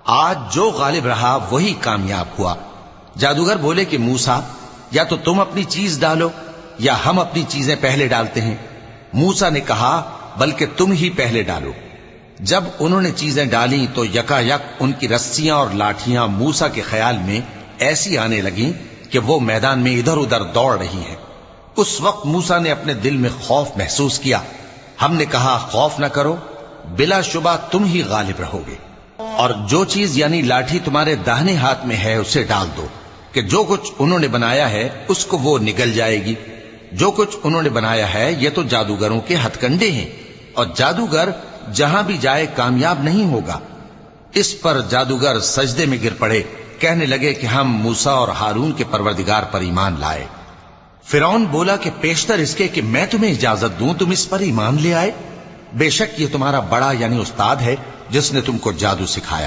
آج جو غالب رہا وہی کامیاب ہوا۔ جادوگر بولے کہ موسیٰ، یا تو تم اپنی چیز ڈالو یا ہم اپنی چیزیں پہلے ڈالتے ہیں۔ موسیٰ نے کہا بلکہ تم ہی پہلے ڈالو۔ جب انہوں نے چیزیں ڈالیں تو یکا یک ان کی رسیاں اور لاٹھیاں موسیٰ کے خیال میں ایسی آنے لگیں کہ وہ میدان میں ادھر ادھر دوڑ رہی ہیں۔ اس وقت موسیٰ نے اپنے دل میں خوف محسوس کیا۔ ہم نے کہا خوف نہ کرو، بلا شبہ تم ہی غالب رہو گے، اور جو چیز یعنی لاٹھی تمہارے داہنے ہاتھ میں ہے اسے ڈال دو کہ جو کچھ انہوں نے بنایا ہے اس کو وہ نگل جائے گی۔ جو کچھ انہوں نے بنایا ہے یہ تو جادوگروں کے ہتھ کنڈے ہیں، اور جادوگر جہاں بھی جائے کامیاب نہیں ہوگا۔ اس پر جادوگر سجدے میں گر پڑے، کہنے لگے کہ ہم موسیٰ اور ہارون کے پروردگار پر ایمان لائے۔ فرعون بولا کہ پیشتر اس کے کہ میں تمہیں اجازت دوں تم اس پر ایمان لے آئے، بے شک یہ تمہارا بڑا یعنی استاد ہے جس نے تم کو جادو سکھایا۔